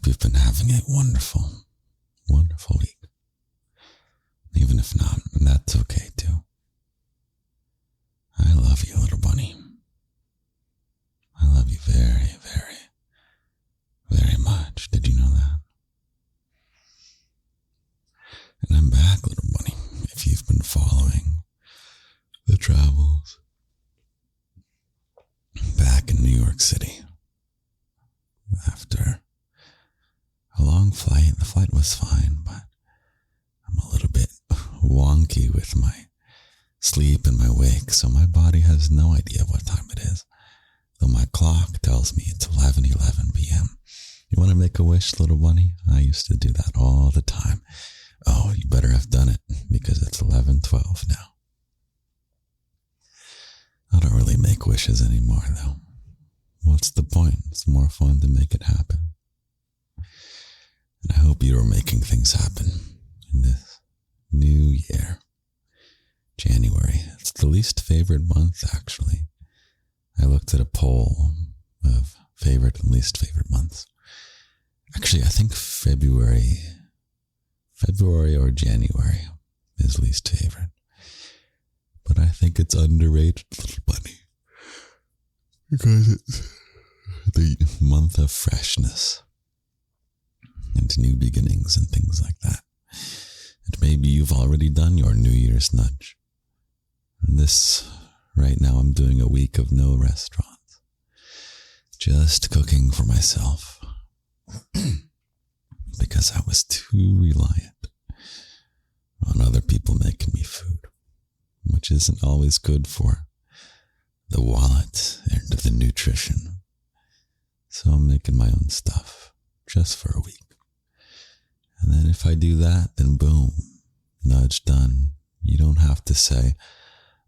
you've been having a wonderful, wonderful week. Even if not, that's okay too. I love you, little bunny. I love you very, very, very much. Did you know that? And I'm back, little bunny. If you've been following the travels back in New York City after a long flight, the flight was fine, but I'm a little bit wonky with my sleep and my wake, so my body has no idea what time it is, though my clock tells me it's 11:11 p.m. You want to make a wish, little bunny? I used to do that all the time. Oh, you better have done it, because it's 11:12 now. I don't really make wishes anymore, though. What's the point? It's more fun to make it happen. And I hope you are making things happen in this new year. January. It's the least favorite month, actually. I looked at a poll of favorite and least favorite months. Actually, I think February or January is least favorite. But I think it's underrated, little bunny, because it's the month of freshness and new beginnings and things like that. And maybe you've already done your New Year's nudge. And right now I'm doing a week of no restaurants. Just cooking for myself. Because I was too reliant on other people making me food, which isn't always good for the wallet and the nutrition. So I'm making my own stuff just for a week. And then if I do that, then boom, nudge done. You don't have to say,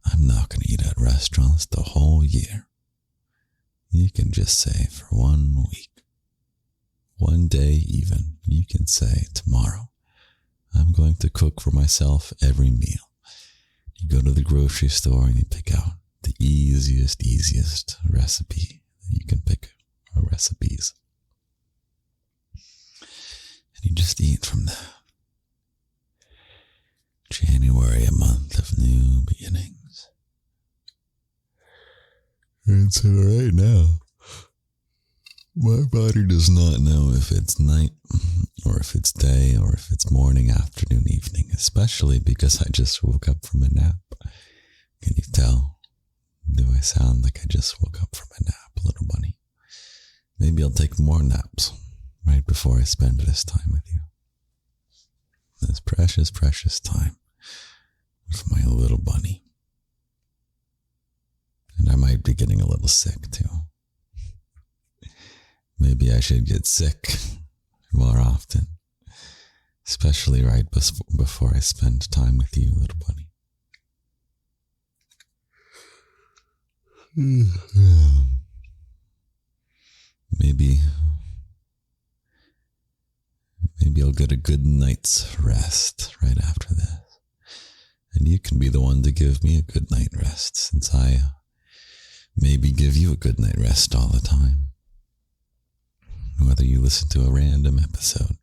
I'm not going to eat at restaurants the whole year. You can just say for 1 week. One day even, you can say tomorrow, I'm going to cook for myself every meal. You go to the grocery store and you pick out the easiest recipe that you can pick, or recipes. And you just eat from that. January, a month of new beginnings. And so right now, my body does not know if it's night, or if it's day, or if it's morning, afternoon, evening, especially because I just woke up from a nap. Can you tell? Do I sound like I just woke up from a nap, little bunny? Maybe I'll take more naps right before I spend this time with you. This precious, precious time with my little bunny. And I might be getting a little sick too. Maybe I should get sick more often, especially right before I spend time with you, little bunny. Maybe I'll get a good night's rest right after this. And you can be the one to give me a good night rest, since I maybe give you a good night rest all the time. Whether you listen to a random episode,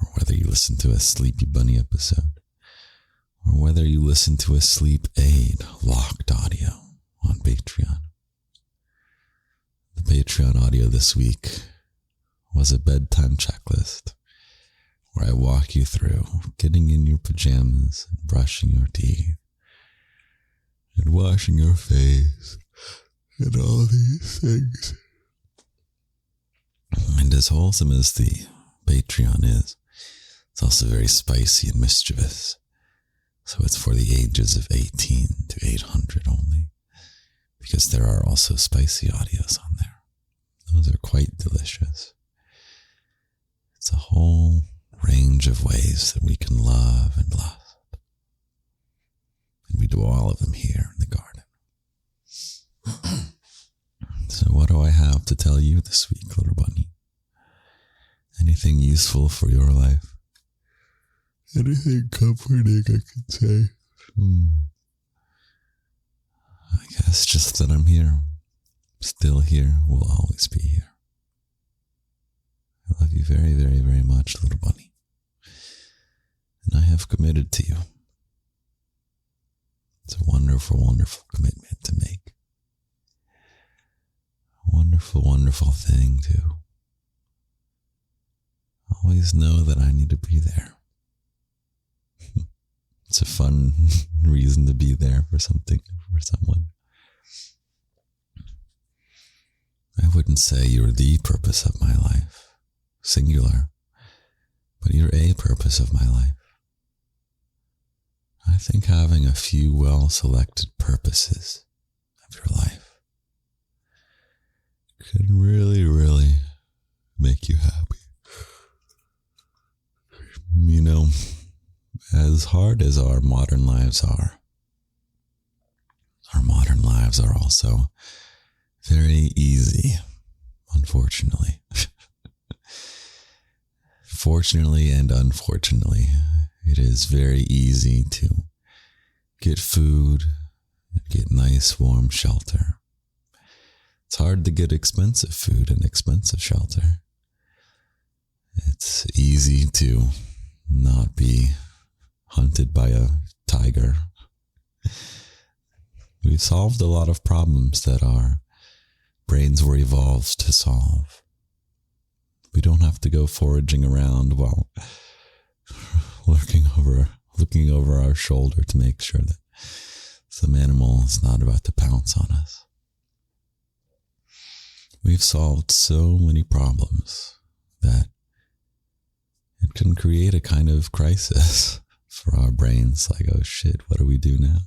or whether you listen to a Sleepy Bunny episode, or whether you listen to a sleep aid locked audio on Patreon. The Patreon audio this week was a bedtime checklist where I walk you through getting in your pajamas and brushing your teeth and washing your face and all these things. And as wholesome as the Patreon is, it's also very spicy and mischievous. So it's for the ages of 18 to 800 only, because there are also spicy audios on there. Those are quite delicious. It's a whole range of ways that we can love and lust. And we do all of them here in the garden. So what do I have to tell you this week, little bunny? Anything useful for your life? Anything comforting I could say? I guess just that I'm here. Still here. Will always be here. I love you very much, little bunny. And I have committed to you. It's a wonderful, wonderful commitment to make. A wonderful, wonderful thing to always know that I need to be there. It's a fun reason to be there for something, for someone. I wouldn't say you're the purpose of my life, singular, but you're a purpose of my life. I think having a few well-selected purposes of your life can really, really make you happy. You know, as hard as our modern lives are also very easy, unfortunately. Fortunately and unfortunately, it is very easy to get food, get nice warm shelter. It's hard to get expensive food and expensive shelter. It's easy to not be hunted by a tiger. We've solved a lot of problems that our brains were evolved to solve. We don't have to go foraging around while looking over our shoulder to make sure that some animal is not about to pounce on us. We've solved so many problems that it can create a kind of crisis for our brains, like, oh shit, what do we do now?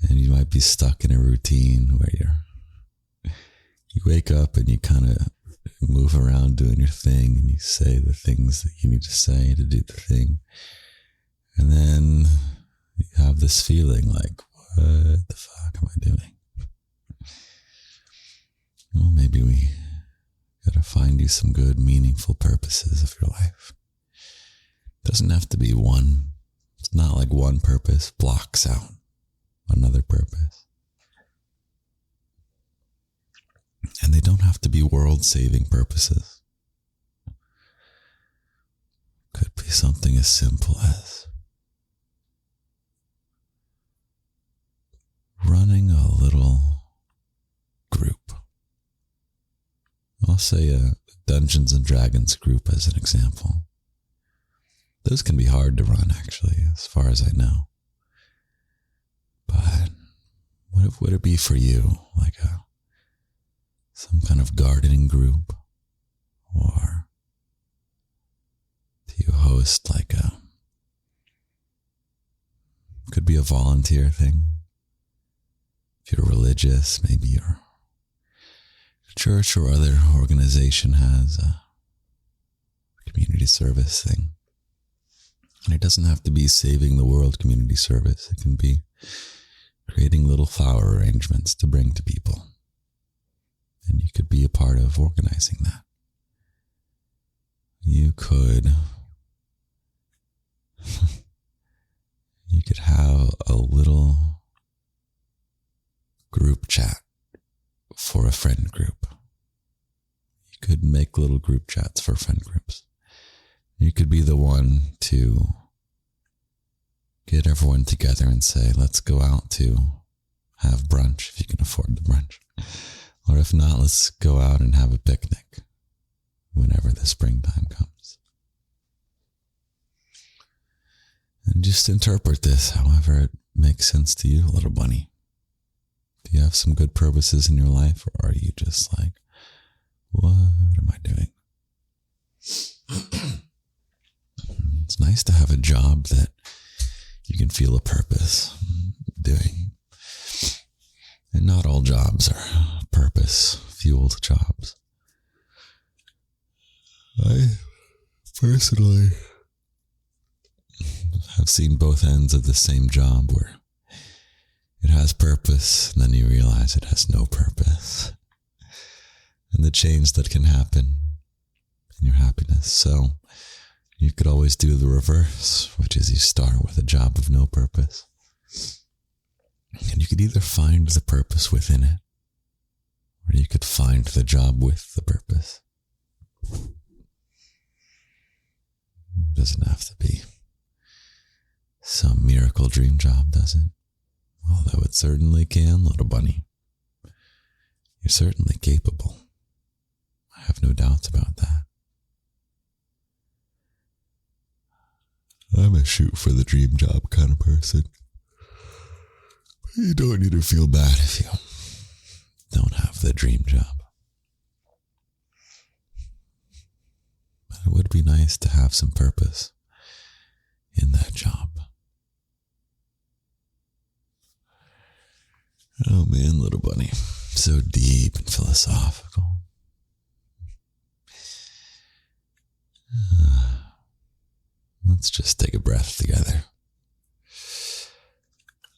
And you might be stuck in a routine where you wake up and you kind of move around doing your thing, and you say the things that you need to say to do the thing. And then you have this feeling like, what the fuck am I doing? Well, maybe we gotta find you some good, meaningful purposes of your life. It doesn't have to be one. It's not like one purpose blocks out another purpose. And they don't have to be world-saving purposes. Could be something as simple as running a little group. I'll say a Dungeons and Dragons group as an example. Those can be hard to run, actually, as far as I know. But what would it be for you? Like some kind of gardening group? Or do you host could be a volunteer thing? If you're religious, maybe your church or other organization has a community service thing. And it doesn't have to be saving the world community service. It can be creating little flower arrangements to bring to people. And you could be a part of organizing that. You could have a little group chat for a friend group. You could make little group chats for friend groups. You could be the one to get everyone together and say, let's go out to have brunch if you can afford the brunch. Or if not, let's go out and have a picnic whenever the springtime comes. And just interpret this however it makes sense to you, little bunny. Do you have some good purposes in your life, or are you just like, what am I doing? It's nice to have a job that you can feel a purpose doing. And not all jobs are purpose-fueled jobs. I personally have seen both ends of the same job where it has purpose, and then you realize it has no purpose. And the change that can happen in your happiness. So you could always do the reverse, which is you start with a job of no purpose. And you could either find the purpose within it, or you could find the job with the purpose. typical dream job, does it? Although it certainly can, little bunny. You're certainly capable. I have no doubts about that. I'm a shoot for the dream job kind of person. You don't need to feel bad if you don't have the dream job. But it would be nice to have some purpose in that job. Oh man, little bunny. So deep and philosophical. Let's just take a breath together.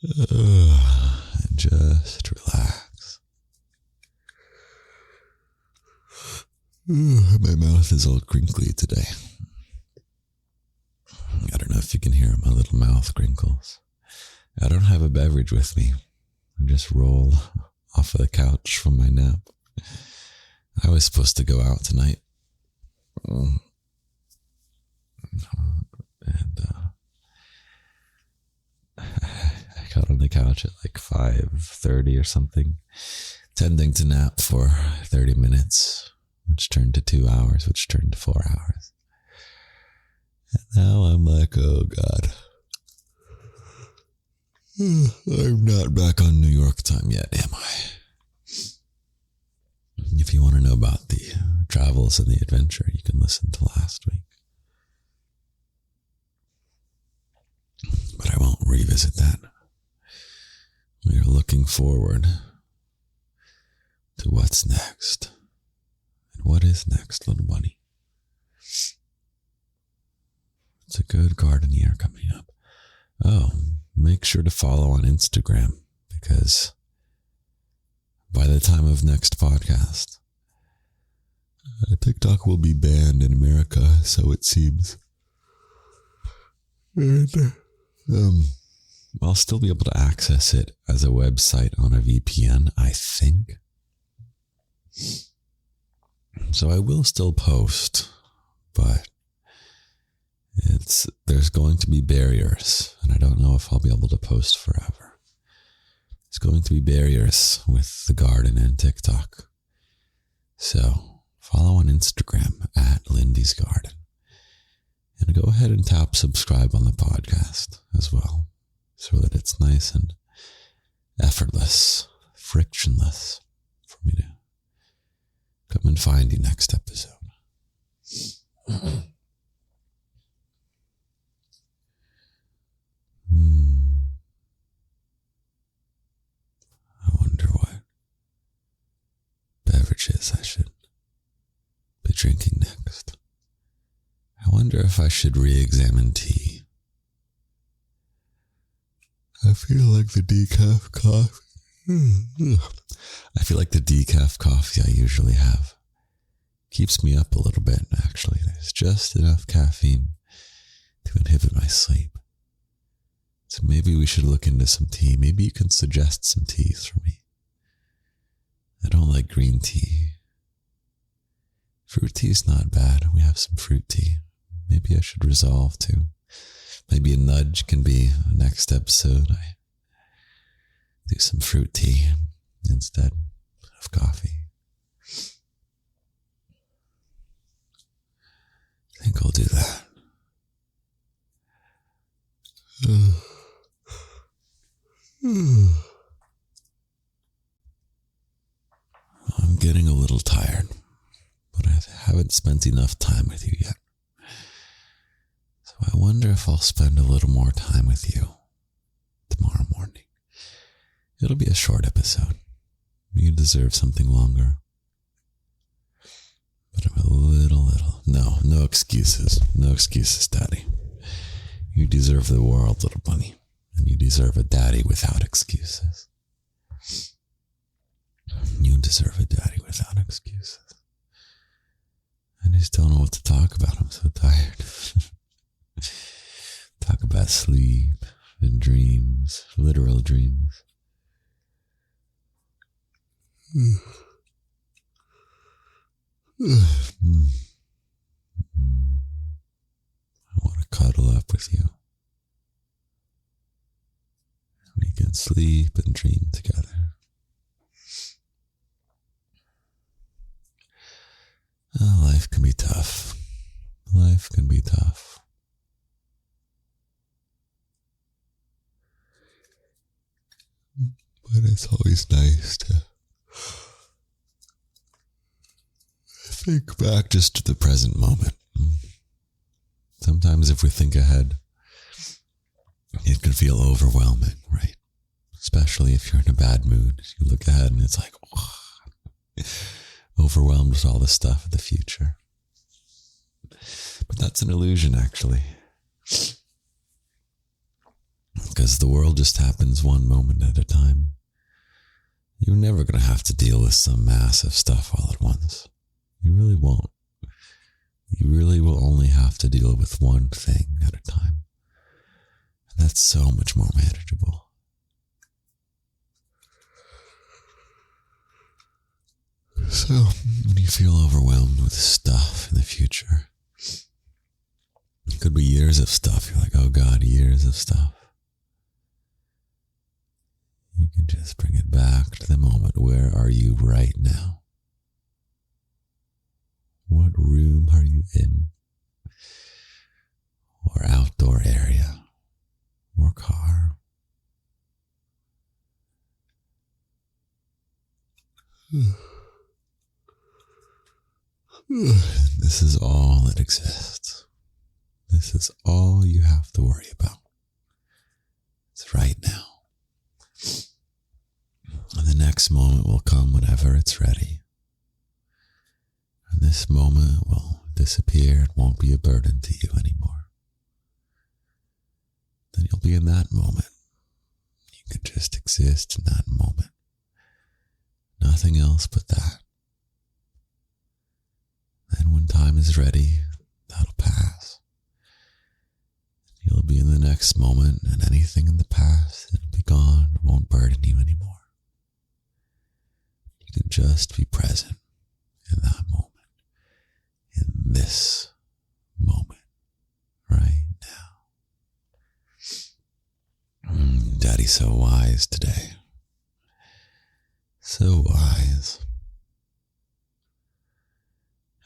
And just relax. My mouth is all crinkly today. I don't know if you can hear my little mouth crinkles. I don't have a beverage with me. I just roll off of the couch from my nap. I was supposed to go out tonight. And I got on the couch at like 5:30 or something, tending to nap for 30 minutes, which turned to 2 hours, which turned to 4 hours. And now I'm like, oh God. I'm not back on New York time yet, am I? If you want to know about the travels and the adventure, you can listen to last week. But I won't revisit that. We are looking forward to what's next. And what is next, little bunny? It's a good garden year coming up. Oh, make sure to follow on Instagram, because by the time of next podcast, TikTok will be banned in America, so it seems. And I'll still be able to access it as a website on a VPN, I think. So I will still post, but there's going to be barriers, and I don't know if I'll be able to post forever. There's going to be barriers with the garden and TikTok. So follow on Instagram at Lindy's Garden. And go ahead and tap subscribe on the podcast as well, so that it's nice and effortless, frictionless for me to come and find you next episode. I wonder what beverages I should be drinking next. I wonder if I should re-examine tea. I feel like the decaf coffee I usually have keeps me up a little bit, actually. There's just enough caffeine to inhibit my sleep. So maybe we should look into some tea. Maybe you can suggest some teas for me. I don't like green tea. Fruit tea is not bad. We have some fruit tea. Maybe I should resolve to. Maybe a nudge can be next episode. I do some fruit tea instead of coffee. I think I'll do that. I'm getting a little tired, but I haven't spent enough time with you yet. So I wonder if I'll spend a little more time with you tomorrow morning. It'll be a short episode. You deserve something longer. But I'm a little. No excuses. No excuses, Daddy. You deserve the world, little bunny. And you deserve a daddy without excuses. You deserve a daddy without excuses. I just don't know what to talk about. I'm so tired. Talk about sleep and dreams, literal dreams. I want to cuddle up with you. sleep and dream together. Life can be tough. Life can be tough. But it's always nice to think back just to the present moment. Sometimes if we think ahead, it can feel overwhelming, right? Especially if you're in a bad mood. You look ahead and it's like, oh, overwhelmed with all the stuff of the future. But that's an illusion, actually. Because the world just happens one moment at a time. You're never going to have to deal with some massive stuff all at once. You really won't. You really will only have to deal with one thing at a time. And that's so much more manageable. So, when you feel overwhelmed with stuff in the future, it could be years of stuff. You're like, oh God, years of stuff. You can just bring it back to the moment. Where are you right now? What room are you in? Or outdoor area? Or car? This is all that exists. This is all you have to worry about. It's right now. And the next moment will come whenever it's ready. And this moment will disappear. It won't be a burden to you anymore. Then you'll be in that moment. You can just exist in that moment. Nothing else but that. Then when time is ready, that'll pass. You'll be in the next moment, and anything in the past, it'll be gone. It won't burden you anymore. You can just be present in that moment. In this moment. Right now. Daddy's so wise today. So wise.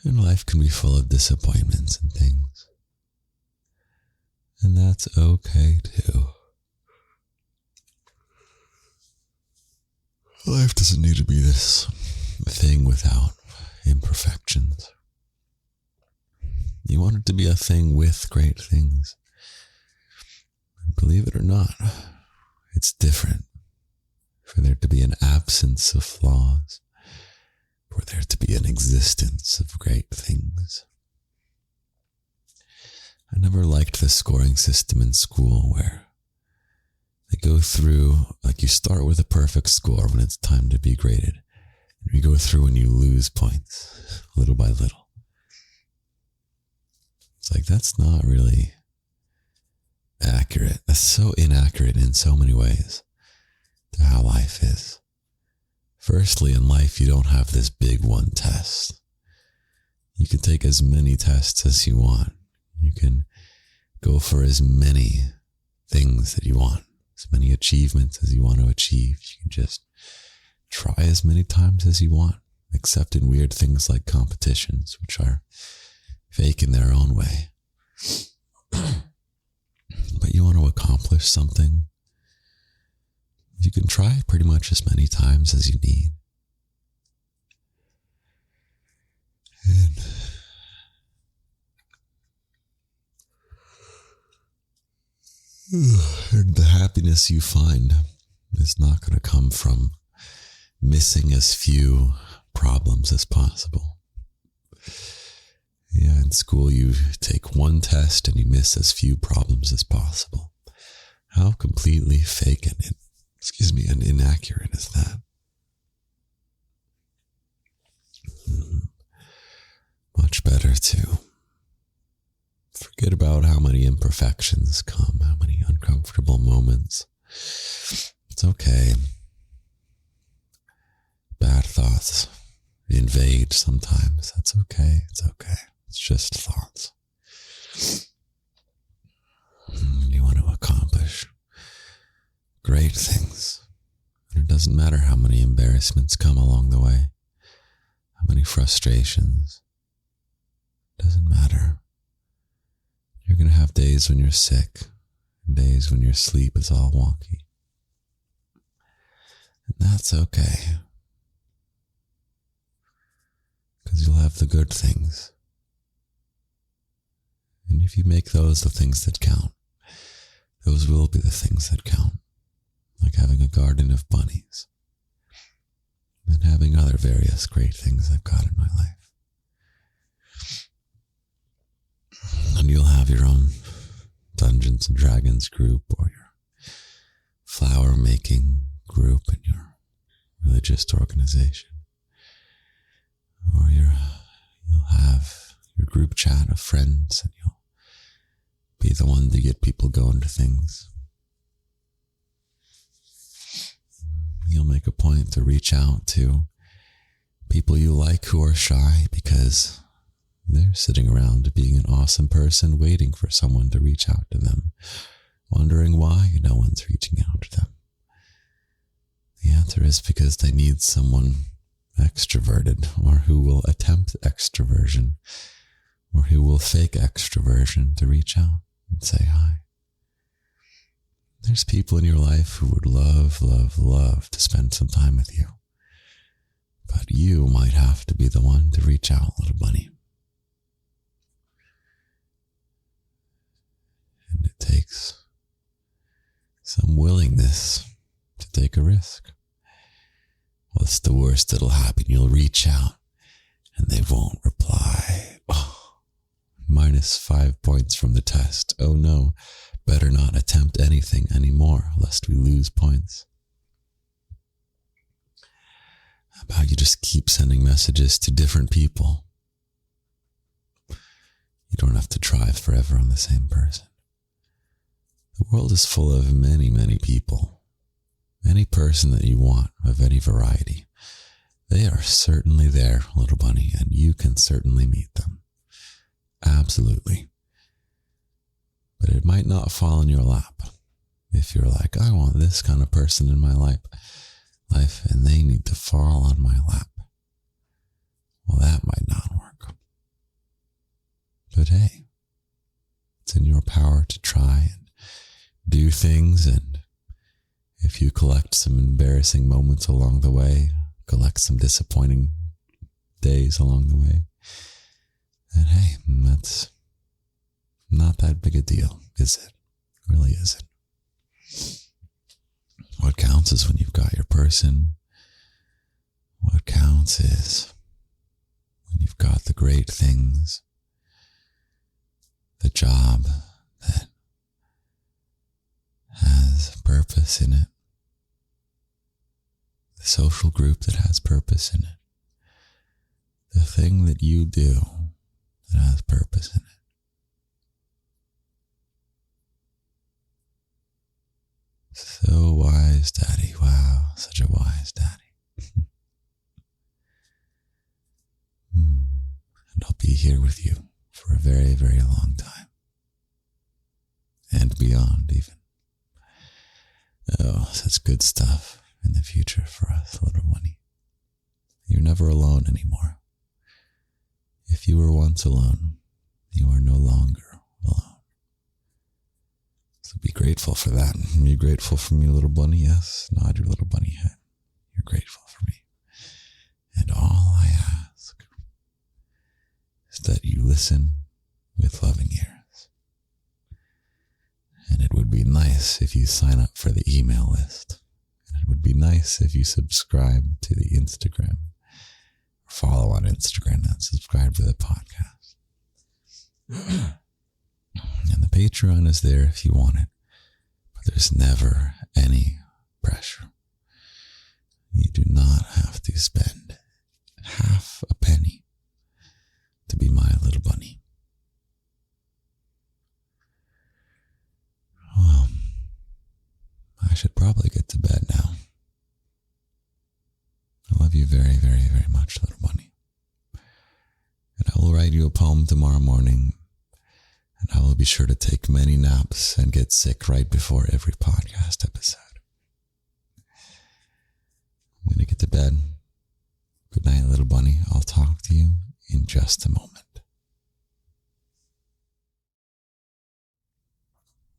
And life can be full of disappointments and things. And that's okay too. Life doesn't need to be this thing without imperfections. You want it to be a thing with great things. And believe it or not, it's different for there to be an absence of flaws, for there to be an existence of great things. I never liked the scoring system in school where they go through, like you start with a perfect score when it's time to be graded. And you go through and you lose points little by little. It's like, that's not really accurate. That's so inaccurate in so many ways to how life is. Firstly, in life, you don't have this big one test. You can take as many tests as you want. You can go for as many things that you want, as many achievements as you want to achieve. You can just try as many times as you want, except in weird things like competitions, which are fake in their own way. But you want to accomplish something, you can try pretty much as many times as you need. And the happiness you find is not going to come from missing as few problems as possible. Yeah, in school you take one test and you miss as few problems as possible. How completely fake and inaccurate is that? Much better to forget about how many imperfections come, how many uncomfortable moments. It's okay. Bad thoughts invade sometimes. That's okay. It's okay. It's just thoughts. You want to accomplish great things. doesn't matter how many embarrassments come along the way, how many frustrations. It doesn't matter. You're going to have days when you're sick, days when your sleep is all wonky. And that's okay. Because you'll have the good things. And if you make those the things that count, those will be the things that count. Like having a garden of bunnies. And having other various great things I've got in my life. And you'll have your own Dungeons and Dragons group, or your flower making group in your religious organization. Or you'll have your group chat of friends, and you'll be the one to get people going to things. You'll make a point to reach out to people you like who are shy because they're sitting around being an awesome person waiting for someone to reach out to them, wondering why no one's reaching out to them. The answer is because they need someone extroverted, or who will attempt extroversion, or who will fake extroversion to reach out and say hi. There's people in your life who would love, love, love to spend some time with you. But you might have to be the one to reach out, little bunny. And it takes some willingness to take a risk. What's the worst that'll happen? You'll reach out and they won't reply. Oh, -5 points from the test. Oh no, better not attempt anything anymore, lest we lose points. How about you just keep sending messages to different people? You don't have to try forever on the same person. The world is full of many, many people. Any person that you want, of any variety. They are certainly there, little bunny, and you can certainly meet them. Absolutely. But it might not fall in your lap. If you're like, I want this kind of person in my life, and they need to fall on my lap. Well, that might not work. But hey, it's in your power to try and do things, and if you collect some embarrassing moments along the way, collect some disappointing days along the way, then hey, that's not that big a deal, is it? It really isn't. What counts is when you've got your person. What counts is when you've got the great things, the job that has purpose in it, the social group that has purpose in it, the thing that you do that has purpose in it. So wise, Daddy. Wow, such a wise Daddy. And I'll be here with you for a very, very long time. And beyond, even. Oh, such good stuff in the future for us, little bunny. You're never alone anymore. If you were once alone, you are no longer alone. So be grateful for that. Are you grateful for me, little bunny? Yes, nod your little bunny head. You're grateful for me. And all I ask is that you listen with loving ears. And it would be nice if you sign up for the email list. And it would be nice if you subscribe to the Instagram. Or follow on Instagram and subscribe to the podcast. And the Patreon is there if you want it. But there's never any pressure. You do not have to spend half a penny to be my little bunny. Well, I should probably get to bed now. I love you very, very, very much, little bunny. And I will write you a poem tomorrow morning. And I will be sure to take many naps and get sick right before every podcast episode. to bed. Good night, little bunny. I'll talk to you in just a moment.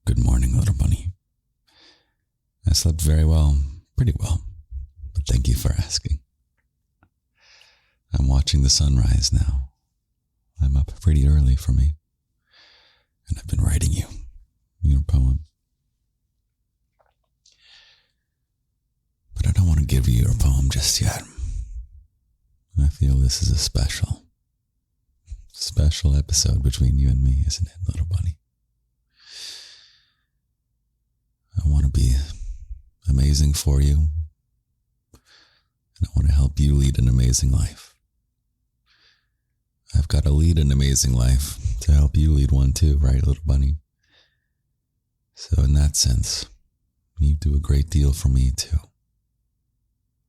Good morning, little bunny. I slept very well, pretty well, but thank you for asking. I'm watching the sunrise now. I'm up pretty early for me, and I've been writing you your poem. But I don't want to give you your poem just yet. I feel this is a special episode between you and me, isn't it, little bunny? I want to be amazing for you, and I want to help you lead an amazing life. I've got to lead an amazing life to help you lead one too, right, little bunny? So in that sense, you do a great deal for me too.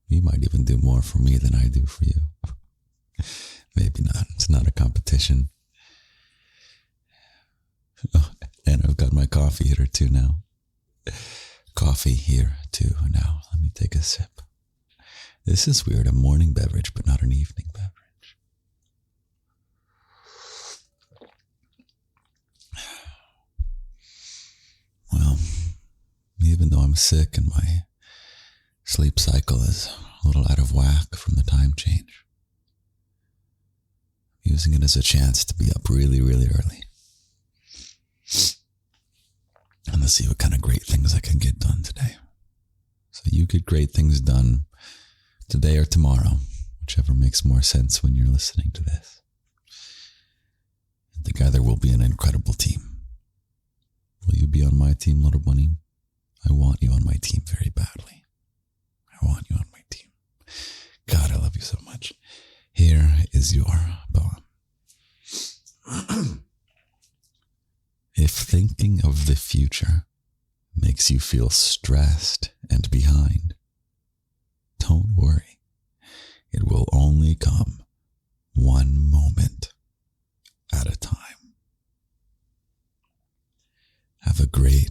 You might even do more for me than I do for you. Maybe not. It's not a competition. Oh, and I've got my coffee here too now. Coffee here too now. Let me take a sip. This is weird. A morning beverage, but not an evening beverage. Well, even though I'm sick and my sleep cycle is a little out of whack from the time change, I'm using it as a chance to be up really, really early. And let's see what kind of great things I can get done today. So you get great things done today or tomorrow, whichever makes more sense when you're listening to this. And together we'll be an incredible team. Will you be on my team, little bunny? I want you on my team very badly. I want you on my team. God, I love you so much. Here is your poem. If thinking of the future makes you feel stressed and behind, don't worry. It will only come one moment at a time. Have a great